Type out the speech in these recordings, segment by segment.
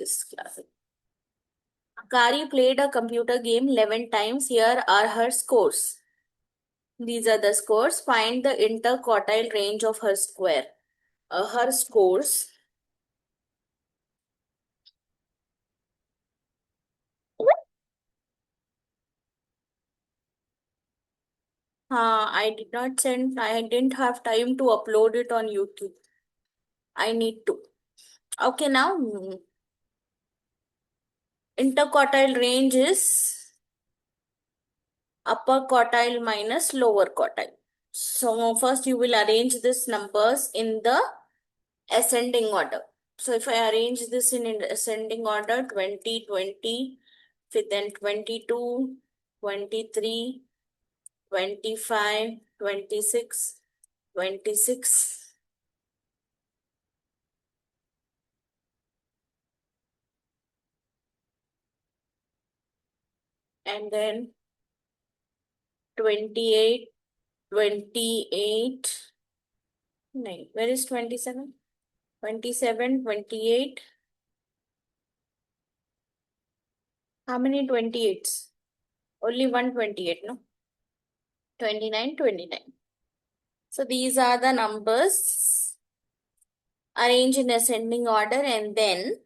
this class. Kari played a computer game 11 times. Here are her scores. These are the scores. Find the interquartile range of her square. Her scores. I did not send, I didn't have time to upload it on YouTube. I need to. Okay, now interquartile range is upper quartile minus lower quartile. So first you will arrange these numbers in the ascending order. So if I arrange this in ascending order, 20, 20, then 22, 23, 25, 26, 26. And then 28, 28. No, where is 27? 27, 28. How many 28s? Only one 28, no? 29, 29. So these are the numbers arranged in ascending order, and then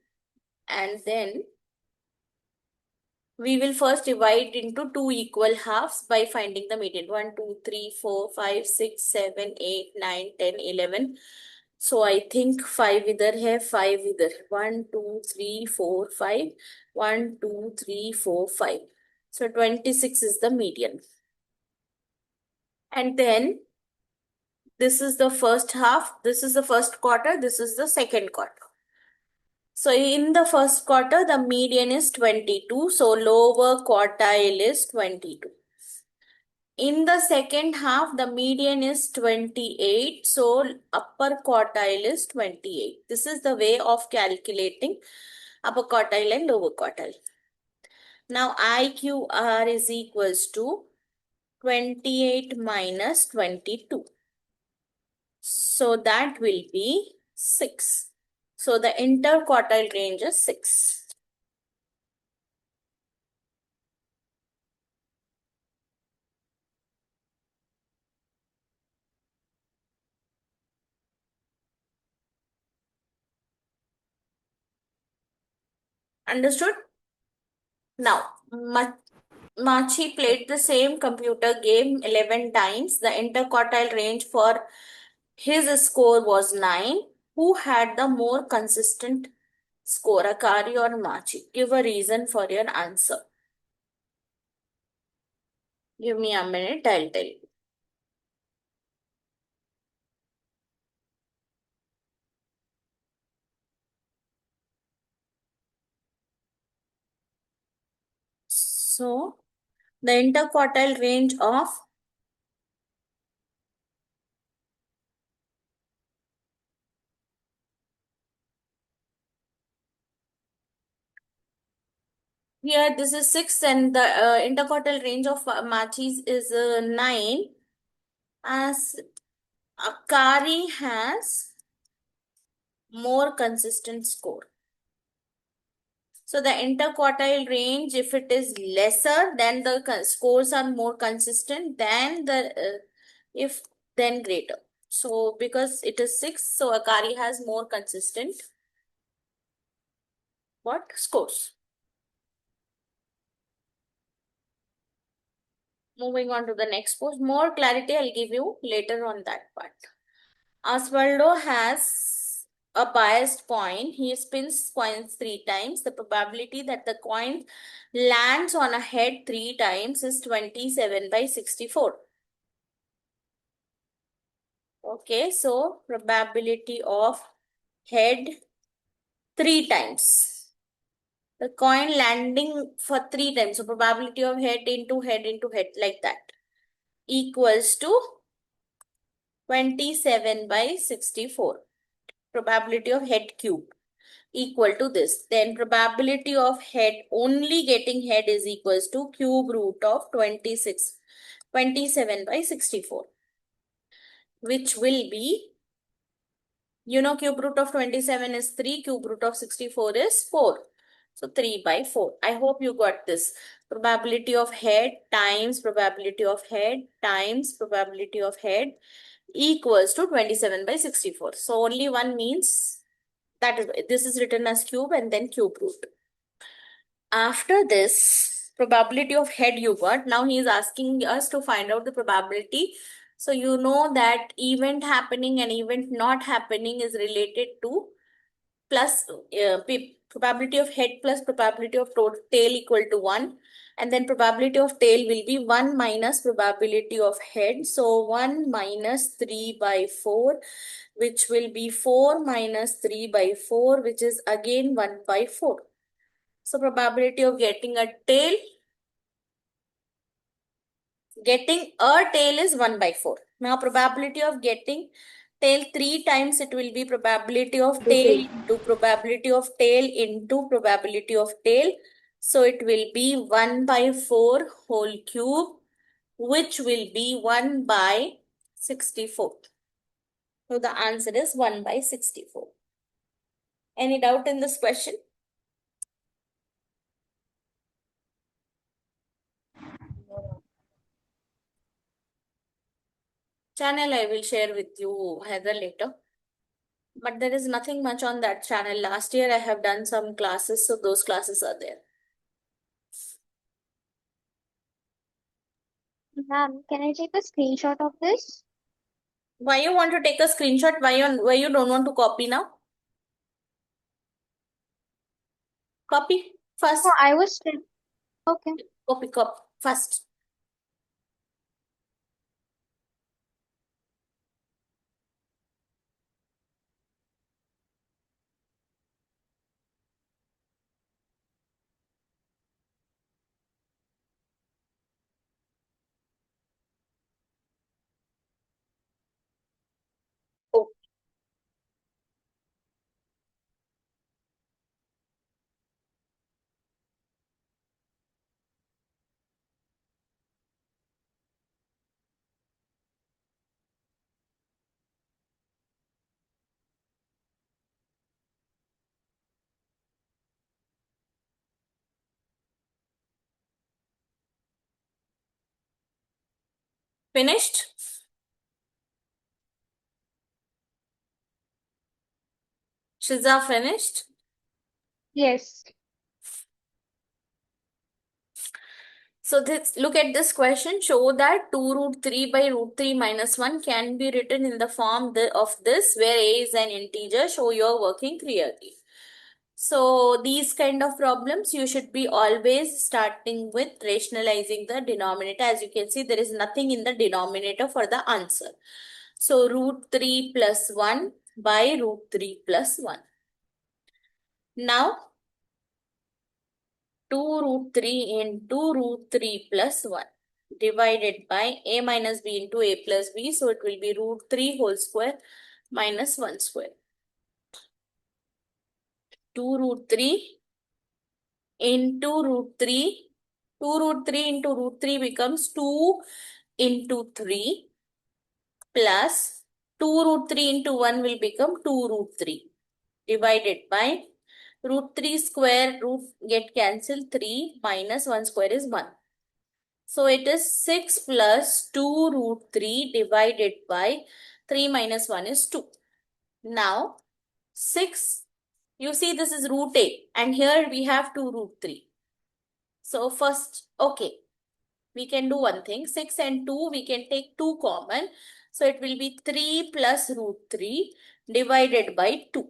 we will first divide into two equal halves by finding the median. 1, 2, 3, 4, 5, 6, 7, 8, 9, 10, 11. So I think 5 इधर है, 5 इधर. 1, 2, 3, 4, 5. 1, 2, 3, 4, 5. So 26 is the median. And then this is the first half, this is the first quarter, this is the second quarter. So in the first quarter, the median is 22. So lower quartile is 22. In the second half, the median is 28. So upper quartile is 28. This is the way of calculating upper quartile and lower quartile. Now IQR is equals to 28 minus 22. So that will be 6. So the interquartile range is 6. Understood? Now, Machi played the same computer game 11 times. The interquartile range for his score was 9. Who had the more consistent score, Akari or Machi? Give a reason for your answer. Give me a minute, I'll tell you. So, the interquartile range of here this is 6 and the interquartile range of Machi's is 9, as Akari has more consistent score. So the interquartile range, if it is lesser, then the scores are more consistent than if then greater. So because it is 6, so Akari has more consistent what scores. Moving on to the next post. More clarity I'll give you later on that part. Osvaldo has a biased coin. He spins coins 3 times. The probability that the coin lands on a head 3 times is 27 by 64. Okay, so probability of head 3 times. The coin landing for 3 times. So probability of head into head into head like that equals to 27 by 64. Probability of head cube equal to this. Then probability of head only getting head is equals to cube root of 27 by 64, which will be You know, cube root of 27 is 3, cube root of 64 is 4. So 3 by 4. I hope you got this. Probability of head times probability of head times probability of head equals to 27 by 64. So only one means that is, this is written as cube and then cube root. After this, probability of head you got. Now he is asking us to find out the probability. So you know that event happening and event not happening is related to plus probability of head plus probability of tail equal to 1. And then probability of tail will be 1 minus probability of head. So 1 minus 3 by 4, which will be 4 minus 3 by 4, which is again 1 by 4. So probability of getting a tail is 1 by 4. Now probability of getting tail 3 times, it will be probability of tail into probability of tail into probability of tail. So it will be 1 by 4 whole cube, which will be 1 by 64. So the answer is 1 by 64. Any doubt in this question? Channel I will share with you, Heather, later. But there is nothing much on that channel. Last year I have done some classes, so those classes are there. Ma'am, can I take a screenshot of this? Why you want to take a screenshot? Why you don't want to copy now? Copy first. No, I was still. Okay. Copy first. Oh, finished? Shiza finished? Yes. So look at this question. Show that 2 root 3 by root 3 minus 1 can be written in the form of this, where a is an integer. Show your working clearly. So these kind of problems, you should be always starting with rationalizing the denominator. As you can see, there is nothing in the denominator for the answer. So root 3 plus 1 by root 3 plus 1. Now 2 root 3 into root 3 plus 1 divided by a minus b into a plus b. So it will be root 3 whole square minus 1 square. 2 root 3 into root 3. 2 root 3 into root 3 becomes 2 into 3 plus 2 root 3 into 1 will become 2 root 3 divided by root 3 square, root get cancelled, 3 minus 1 square is 1. So it is 6 plus 2 root 3 divided by 3 minus 1 is 2. Now 6, you see this is root a and here we have 2 root 3. So first, okay, we can do one thing. 6 and 2, we can take 2 common. So it will be 3 plus root 3 divided by 2.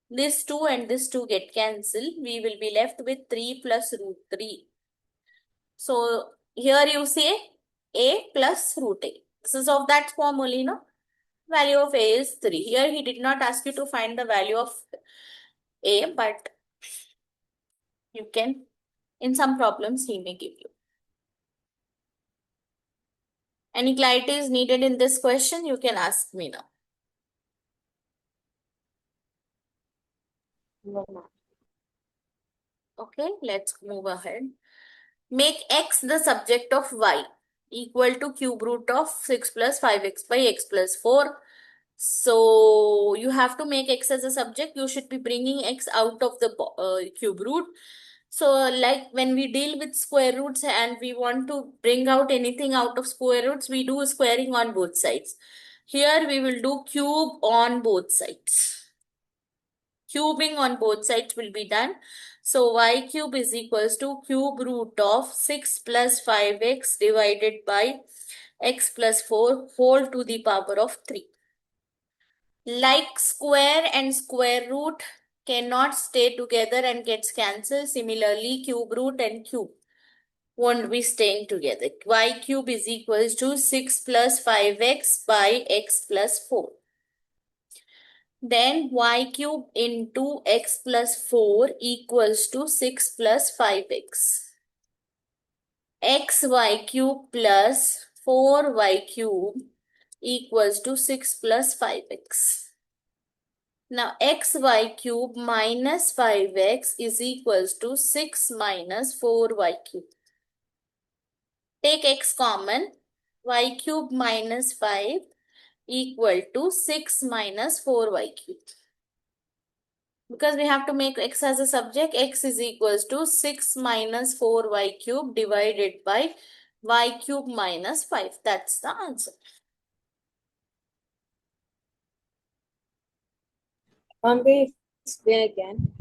This 2 and this 2 get cancelled. We will be left with 3 plus root 3. So here you say a plus root a. This is of that form only, no? Value of a is 3. Here he did not ask you to find the value of a, but you can, in some problems he may give you. Any clarity is needed in this question, you can ask me now. No, ma'am. Okay, let's move ahead. Make x the subject of y equal to cube root of 6 plus 5x by x plus 4. So you have to make x as a subject. You should be bringing x out of the cube root. So like when we deal with square roots and we want to bring out anything out of square roots, we do squaring on both sides. Here we will do cube on both sides. Cubing on both sides will be done. So y cube is equals to cube root of 6 plus 5x divided by x plus 4 whole to the power of 3. Like square and square root cannot stay together and gets cancelled. Similarly, cube root and cube won't be staying together. Y cube is equals to 6 plus 5x by x plus 4. Then y cube into x plus 4 equals to 6 plus 5x. xy cube plus 4y cube equals to 6 plus 5x. Now xy cube minus 5x is equals to 6 minus 4y cube. Take x common. Y cube minus 5 equal to 6 minus 4y cube. Because we have to make x as a subject, x is equals to 6 minus 4y cube divided by y cube minus 5. That's the answer. Can we explain again?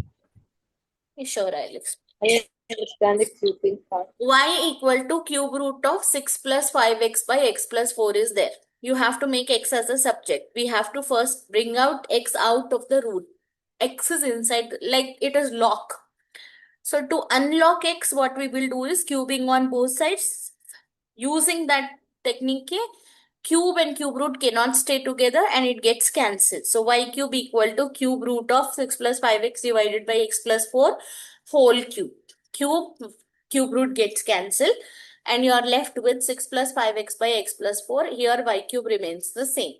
Sure, I'll explain. I understand the cubing part. Y equal to cube root of 6 plus 5x by x plus 4 is there. You have to make x as a subject. We have to first bring out x out of the root. X is inside, like it is lock. So to unlock x, what we will do is cubing on both sides. Using that technique, cube and cube root cannot stay together and it gets cancelled. So y cube equal to cube root of 6 plus 5x divided by x plus 4 whole cube. Cube root gets cancelled and you are left with 6 plus 5x by x plus 4. Here y cube remains the same.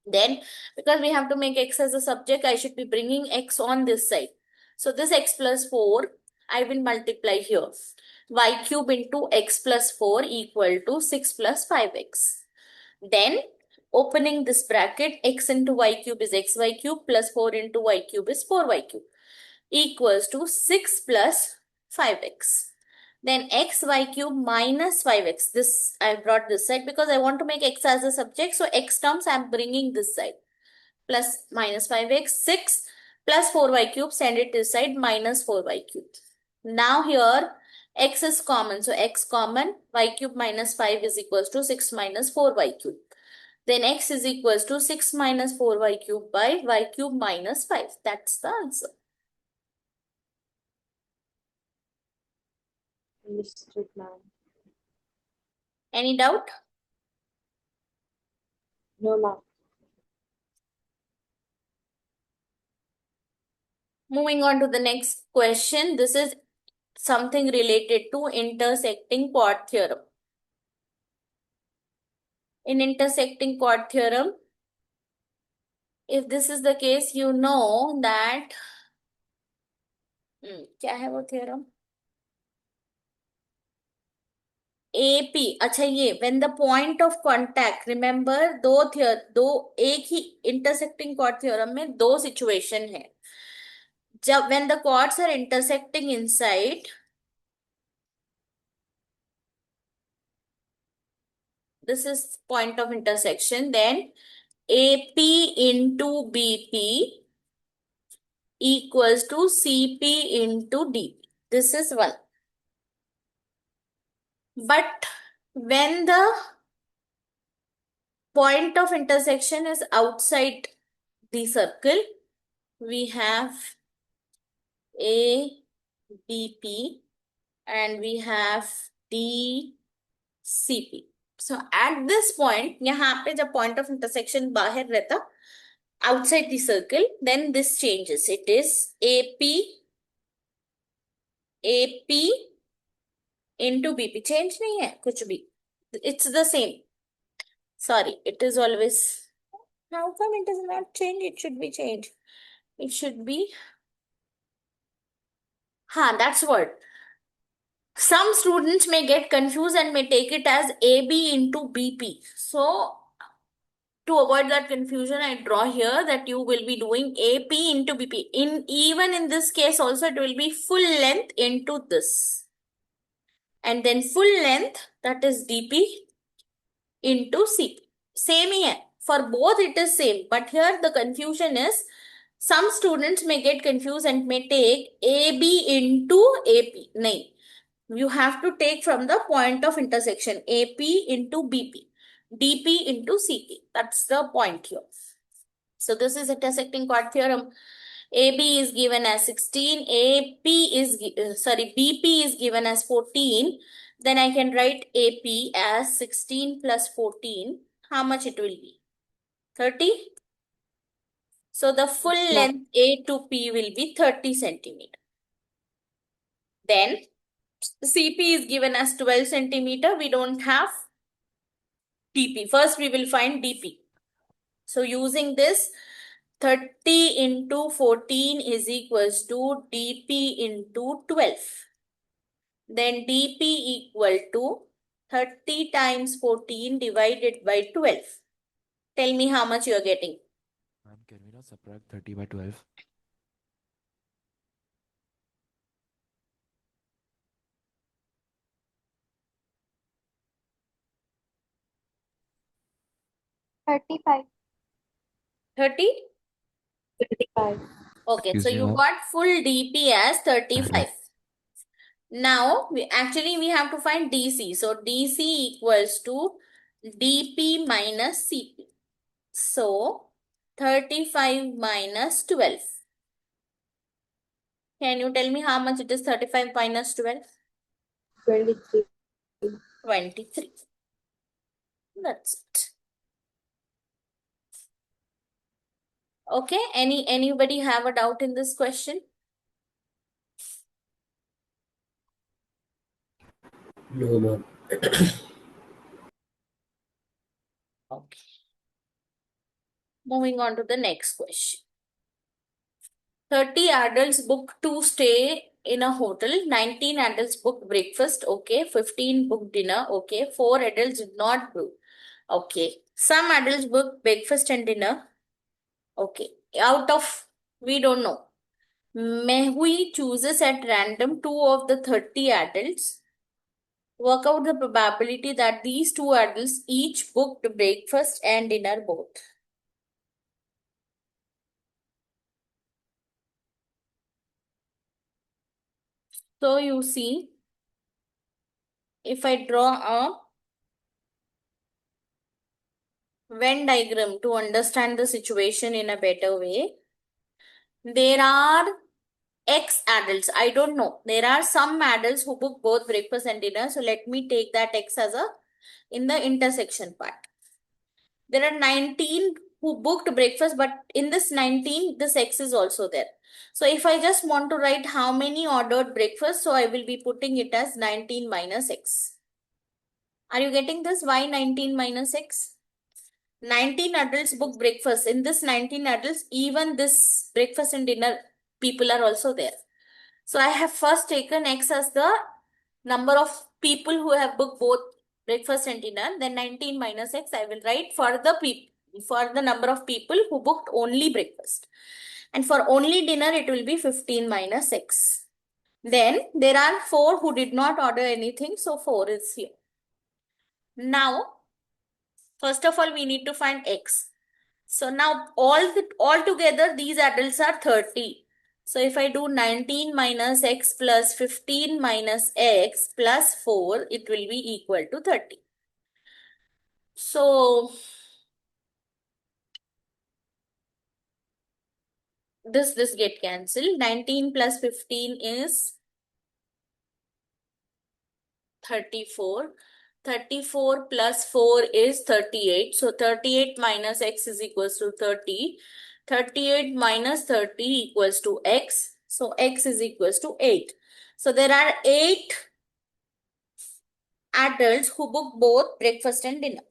Then because we have to make x as a subject, I should be bringing x on this side. So this x plus 4, I will multiply here. Y cube into x plus 4 equal to 6 plus 5x. Then opening this bracket, x into y cube is xy cube plus 4 into y cube is 4y cube equals to 6 plus 5x. Then xy cube minus 5x. This I brought this side because I want to make x as a subject. So x terms I am bringing this side. Plus minus 5x. 6 plus 4y cube, send it this side, minus 4y cube. Now here x is common. So x common, y cube minus 5 is equals to 6 minus 4y cube. Then x is equals to 6 minus 4y cube by y cube minus 5. That's the answer. Understood, ma'am. Any doubt? No, ma'am. Moving on to the next question. This is something related to intersecting chord theorem. In intersecting chord theorem, if this is the case, you know that क्या है वो theorem? AP, अच्छा ये when the point of contact, remember एक ही intersecting chord theorem में दो situation है. जब when the chords are intersecting inside, this is point of intersection, then AP into BP equals to CP into DP. This is one. But when the point of intersection is outside the circle, we have A, BP and we have D, CP. So at this point, यहाँ पे जब point of intersection बाहर रहता, outside the circle, then this changes. It is AP into BP. Change नहीं है कुछ भी. It's the same. Sorry, it is always. How come it does not change? It should be changed. It should be. That's what. Some students may get confused and may take it as AB into BP. So to avoid that confusion, I draw here that you will be doing AP into BP. Even in this case also, it will be full length into this. And then full length, that is DP into CP. Same here. For both it is same. But here the confusion is, some students may get confused and may take AB into AP. No. You have to take from the point of intersection, AP into BP, DP into CP. That's the point here. So this is intersecting chord theorem. AB is given as 16, BP is given as 14. Then I can write AP as 16 plus 14. How much it will be? 30? So the full Yes, ma'am. length A to P will be 30 centimeter. Then CP is given as 12 centimeter. We don't have DP. First we will find DP. So using this, 30 into 14 is equals to DP into 12. Then DP equal to 30 times 14 divided by 12. Tell me how much you are getting. Ma'am, can we not subtract 30 by 12? $35. 30? 35. Okay, so Excuse me, you ma'am. got full DP as 35. Now, we have to find DC. So, DC equals to DP minus CP. So, 35 minus 12. Can you tell me how much it is 35 minus 12? 23. 23. That's it. Okay, anybody have a doubt in this question? No, ma'am. Okay. Moving on to the next question. 30 adults booked to stay in a hotel. 19 adults booked breakfast. Okay. 15 booked dinner. Okay. 4 adults did not book. Okay. Some adults booked breakfast and dinner. Okay. Out of, we don't know. Mehui chooses at random 2 of the 30 adults. Work out the probability that these 2 adults each booked breakfast and dinner both. So you see, if I draw a Venn diagram to understand the situation in a better way, there are X adults. I don't know. There are some adults who book both breakfast and dinner. So let me take that X as a in the intersection part. There are 19 who booked breakfast, but in this 19, this X is also there. So if I just want to write how many ordered breakfast, so I will be putting it as 19 minus X. Are you getting this? Why 19 minus X? 19 adults book breakfast. In this 19 adults, even this breakfast and dinner people are also there. So I have first taken X as the number of people who have booked both breakfast and dinner. Then 19 minus X I will write for the number of people who booked only breakfast. And for only dinner, it will be 15 minus X. Then there are 4 who did not order anything. So 4 is here. Now, first of all, we need to find X. So now all together, these adults are 30. So if I do 19 minus X plus 15 minus X plus 4, it will be equal to 30. So this get cancelled. 19 plus 15 is 34. 34 plus 4 is 38. So 38 minus X is equals to 30. 38 minus 30 equals to X. So X is equals to 8. So there are 8 adults who book both breakfast and dinner.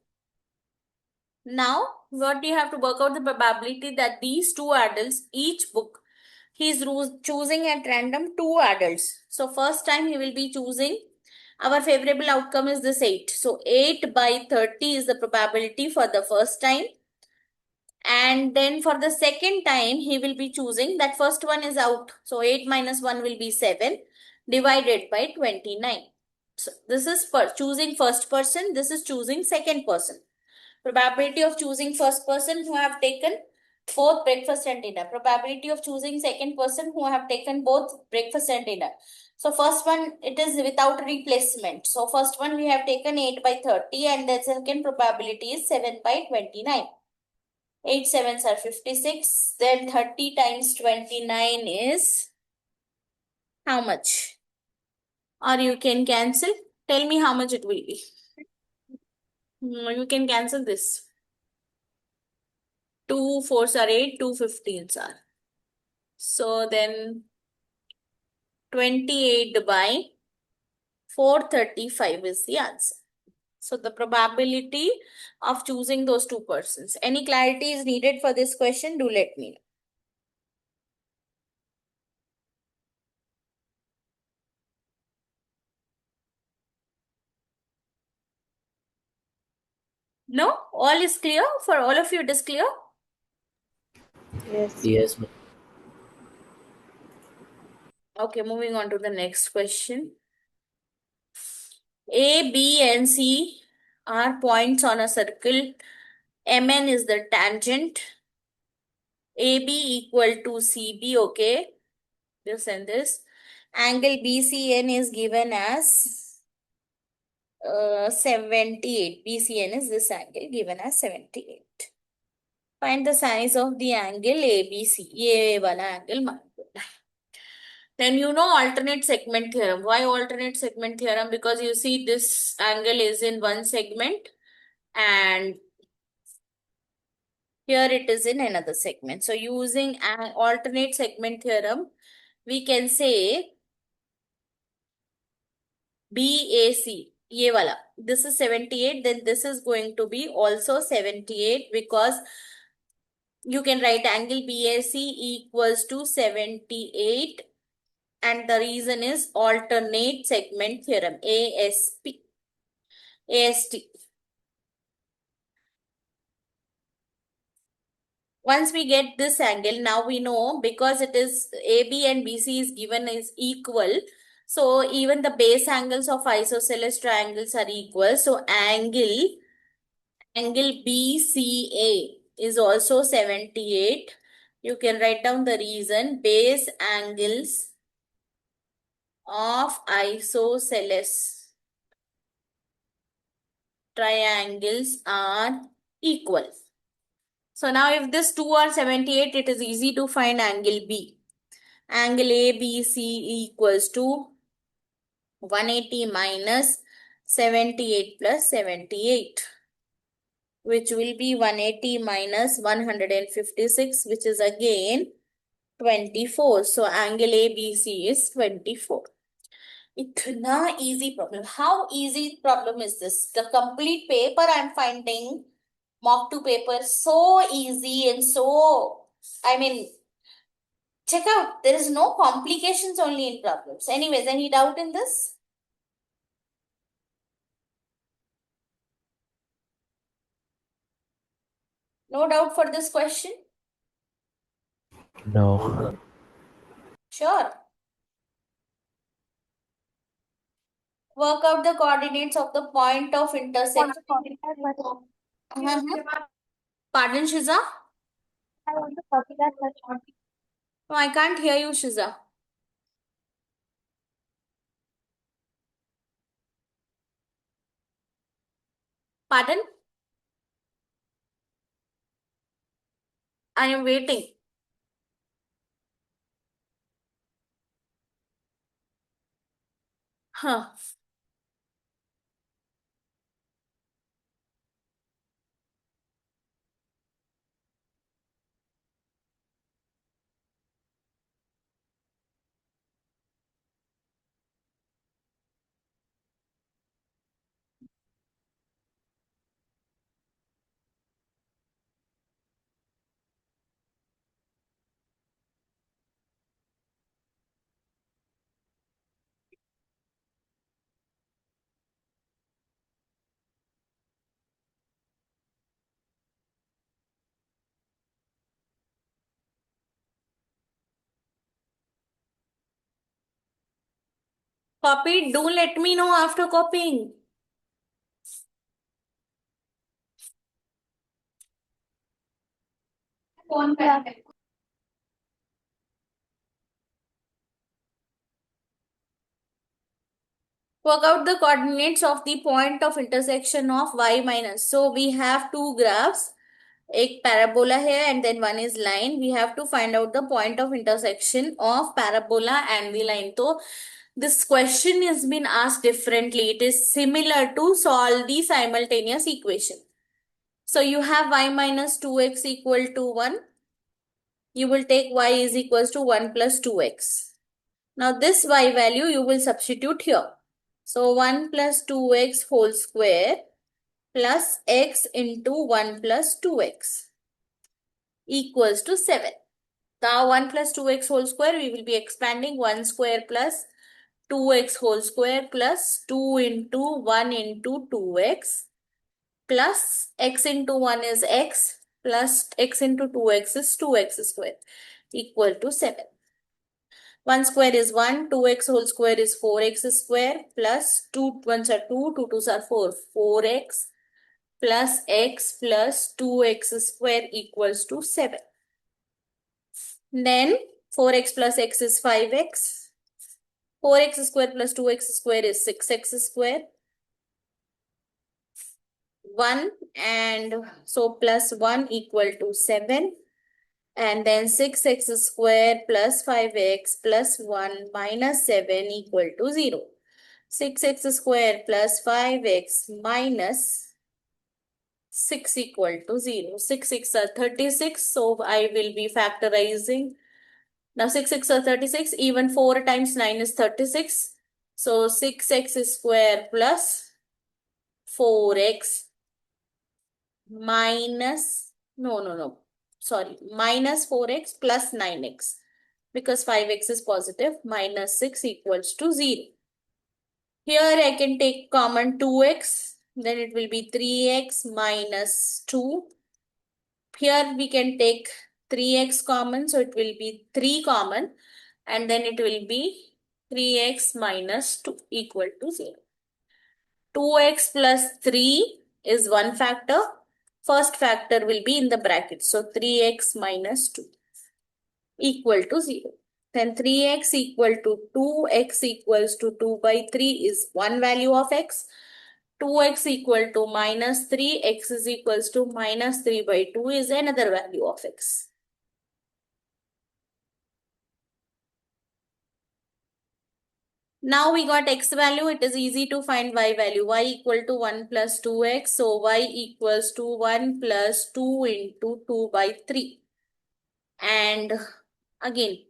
Now, what do you have to work out the probability that these 2 adults each book? He is choosing at random 2 adults. So first time he will be choosing. Our favorable outcome is this 8. So 8 by 30 is the probability for the first time. And then for the second time, he will be choosing that first one is out. So 8 minus 1 will be 7 divided by 29. So this is choosing first person. This is choosing second person. Probability of choosing first person who have taken both breakfast and dinner. Probability of choosing second person who have taken both breakfast and dinner. So first one, it is without replacement. So first one we have taken 8 by 30 and the second probability is 7 by 29. 8 sevens are 56. Then 30 times 29 is how much? Or you can cancel. Tell me how much it will be. You can cancel this. 2 4s are 8, 2 15s are. So then 28 by 435 is the answer. So the probability of choosing those two persons. Any clarity is needed for this question? Do let me know. No? All is clear? For all of you it is clear? Yes. Yes, ma'am. Okay, moving on to the next question. A, B, and C are points on a circle. MN is the tangent. AB equal to CB, okay. This and this. Angle BCN is given as 78. BCN is this angle given as 78. Find the size of the angle ABC. ये वाला angle मान लो. Then you know alternate segment theorem. Why alternate segment theorem? Because you see this angle is in one segment and here it is in another segment. So using an alternate segment theorem, we can say BAC, ये वाला. This is 78, then this is going to be also 78 because you can write angle BAC equals to 78 and the reason is alternate segment theorem, ASP. AST. Once we get this angle, now we know because it is AB and BC is given as equal. So even the base angles of isosceles triangles are equal. So angle BCA is also 78. You can write down the reason. Base angles of isosceles triangles are equal. So now if this 2 are 78, it is easy to find angle B. Angle ABC equals to 180 minus 78 plus 78, which will be 180 minus 156, which is again 24. So angle ABC is 24. Itna easy problem. How easy problem is this? The complete paper I'm finding mock 2 paper so easy and so, I mean, check out. There is no complications only in problems. Anyways, any doubt in this? No doubt for this question? No. Sure. Work out the coordinates of the point of intersection. Pardon, Shiza? I want to copy that question. No, I can't hear you, Shiza. Pardon? I am waiting. Huh. Copied? Do let me know after copying. Yeah. Work out the coordinates of the point of intersection of y minus. So we have two graphs. एक parabola here and then one is line. We have to find out the point of intersection of parabola and the line. So this question has been asked differently. It is similar to solve the simultaneous equation. So you have y minus 2x equal to 1. You will take y is equals to 1 plus 2x. Now this y value you will substitute here. So 1 plus 2x whole square plus x into 1 plus 2x equals to 7. Now 1 plus 2x whole square, we will be expanding 1 square plus 2x whole square plus 2 into 1 into 2x plus x into 1 is x plus x into 2x is 2x square equal to 7. 1 square is 1, 2x whole square is 4x square plus 2 ones are 2, 2 twos are 4, 4x plus x plus 2x square equals to 7. Then 4x plus x is 5x. 4x square plus 2x square is 6x square. 1 and so plus 1 equal to 7. And then 6x square plus 5x plus 1 minus 7 equal to 0. 6x square plus 5x minus 6 equal to 0. 6 6 are 36. So I will be factorizing. Now 6 6 are 36. Even 4 times 9 is 36. So 6x square plus 4x minus, no. Sorry, minus 4x plus 9x. Because 5x is positive, minus 6 equals to 0. Here I can take common 2x, then it will be 3x minus 2. Here we can take 3x common, so it will be 3 common, and then it will be 3x minus 2 equal to 0. 2x plus 3 is one factor. First factor will be in the bracket, so 3x minus 2 equal to 0. Then 3x equal to 2, x equals to 2 by 3 is one value of x. 2x equal to minus 3, x is equals to minus 3 by 2 is another value of x. Now we got x value, it is easy to find y value. Y equal to 1 plus 2x, so y equals to 1 plus 2 into 2 by 3. And again,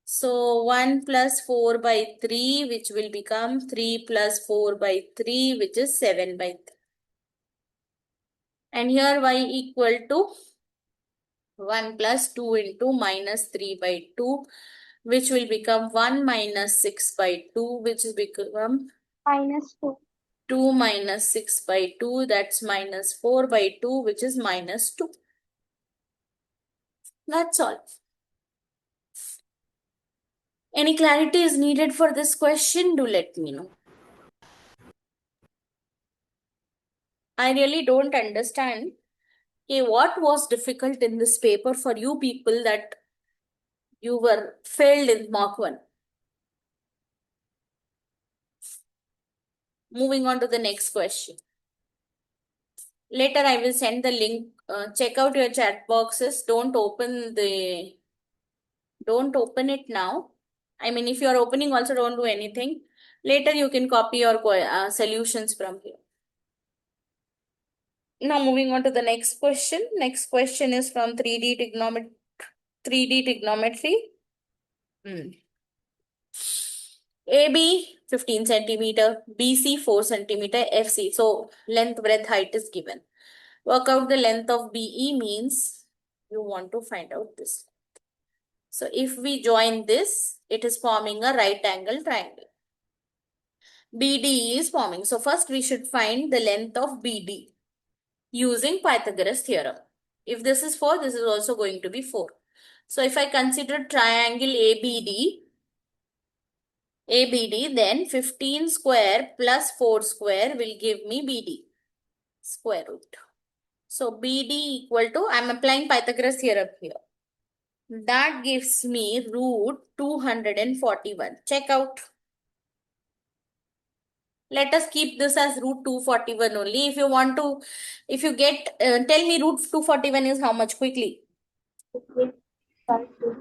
so 1 plus 4 by 3, which will become 3 plus 4 by 3, which is 7 by 3. And here y equal to 1 plus 2 into minus 3 by 2, which will become 1 minus 6 by 2, which is become -2. 2 minus 6 by 2, that's minus 4 by 2, which is minus 2. That's all. Any clarity is needed for this question? Do let me know. I really don't understand. Okay, what was difficult in this paper for you people that you were failed in mock 1? Moving on to the next question. Later I will send the link. Check out your chat boxes. Don't open it now. I mean, if you are opening also, don't do anything. Later you can copy your solutions from here. Now moving on to the next question. Next question is from 3D trigonometry. AB 15 centimeter, BC 4 centimeter, FC. So length, breadth, height is given. Work out the length of BE means you want to find out this. So if we join this, it is forming a right angle triangle. BD is forming. So first we should find the length of BD using Pythagoras theorem. If this is 4, this is also going to be 4. So if I consider triangle ABD, ABD, then 15 square plus 4 square will give me BD, square root. So BD equal to, I'm applying Pythagoras theorem here. That gives me root 241. Check out. Let us keep this as root 241 only. If you want to, if you get, tell me root 241 is how much quickly. 15.52.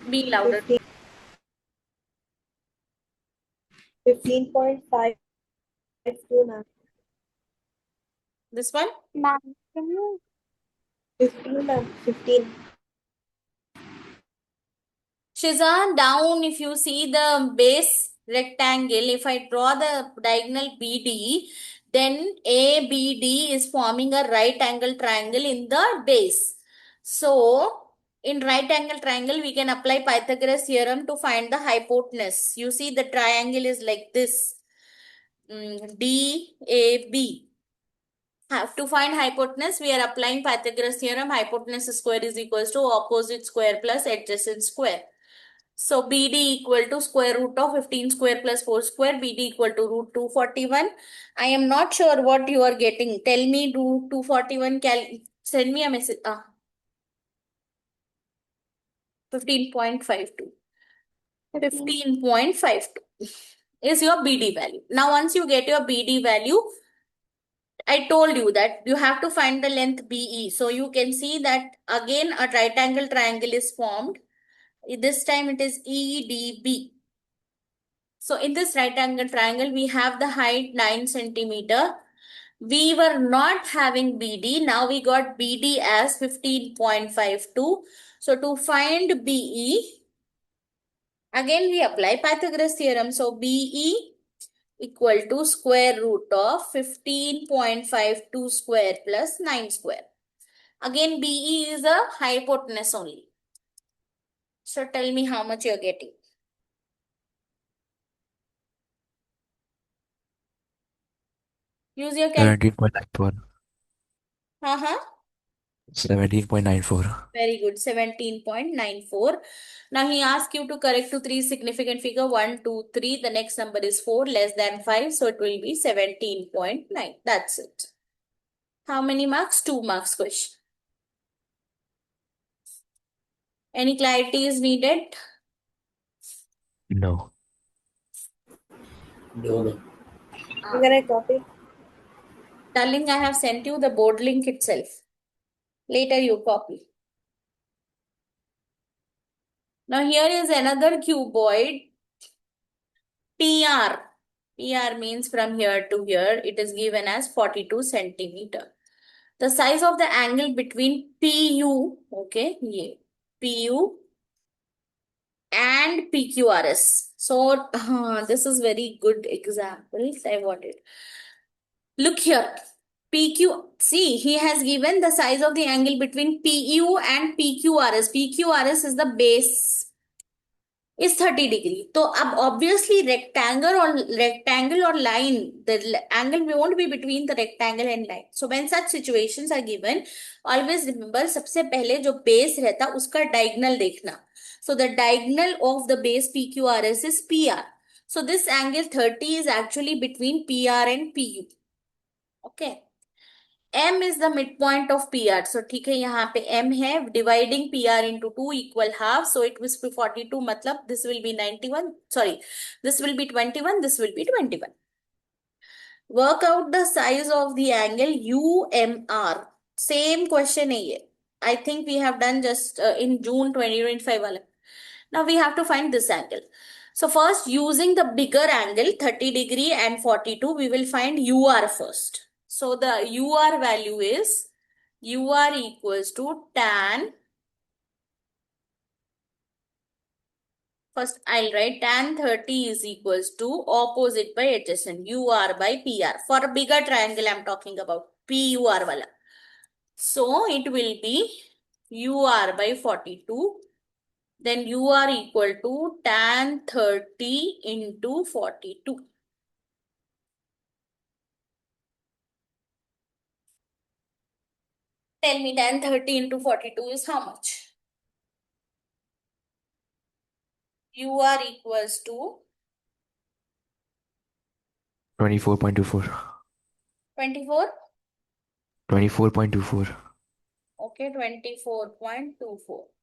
Be louder. 15.52, ma'am. This one? Ma'am, can you 15, ma'am. 15. Shiza, down, if you see the base rectangle, if I draw the diagonal BD, then ABD is forming a right angle triangle in the base. So, in right angle triangle, we can apply Pythagoras theorem to find the hypotenuse. You see the triangle is like this. DAB. To find hypotenuse, we are applying Pythagoras theorem. Hypotenuse square is equals to opposite square plus adjacent square. So BD equal to square root of 15 square plus 4 square. BD equal to root 241. I am not sure what you are getting. Tell me root 241. Send me a message. 15.52. 15.52 is your BD value. Now, once you get your BD value, I told you that you have to find the length BE. So you can see that again a right angle triangle is formed. This time it is EDB. So in this right angle triangle, we have the height 9 centimeter. We were not having BD. Now we got BD as 15.52. So to find BE, again we apply Pythagoras theorem. So BE equal to square root of 15.52 square plus 9 square. Again, BE is a hypotenuse only. So tell me how much you're getting. Use your calculator. 17.94. 17.94. Very good. 17.94. Now he asks you to correct to three significant figure 1, 2, 3. The next number is 4 less than 5. So it will be 17.9. That's it. How many marks? 2 marks question. Any clarity is needed? No. Can I copy? Darling, I have sent you the board link itself. Later you copy. Now here is another cuboid. PR. PR means from here to here. It is given as 42 centimeter. The size of the angle between PU, okay, yeah, PU and PQRS. So this is very good example. I wanted. Look here. PQ, see, he has given the size of the angle between PU and PQRS. PQRS is the base, is 30 degree. So obviously rectangle or line, the angle won't be between the rectangle and line. So when such situations are given, always remember सबसे पहले जो base रहता उसका diagonal देखना. So the diagonal of the base PQRS is PR. So this angle 30 is actually between PR and PU. Okay. M is the midpoint of PR. So ठीक है यहाँ पे M है, dividing PR into 2 equal half. So it will be 42 मतलब this will be 91. Sorry, this will be 21. This will be 21. Work out the size of the angle UMR. Same question है ये. I think we have done just in June 2025 वाला. Now we have to find this angle. So first, using the bigger angle 30 degree and 42, we will find UR first. So the UR value is UR equals to tan. First, I'll write tan 30 is equals to opposite by adjacent UR by PR. For a bigger triangle, I'm talking about PUR wala. So it will be UR by 42. Then UR equal to tan 30 into 42. Tell me tan 30 into 42 is how much? UR equals to 24.24. 24? 24.24. Okay, 24.24.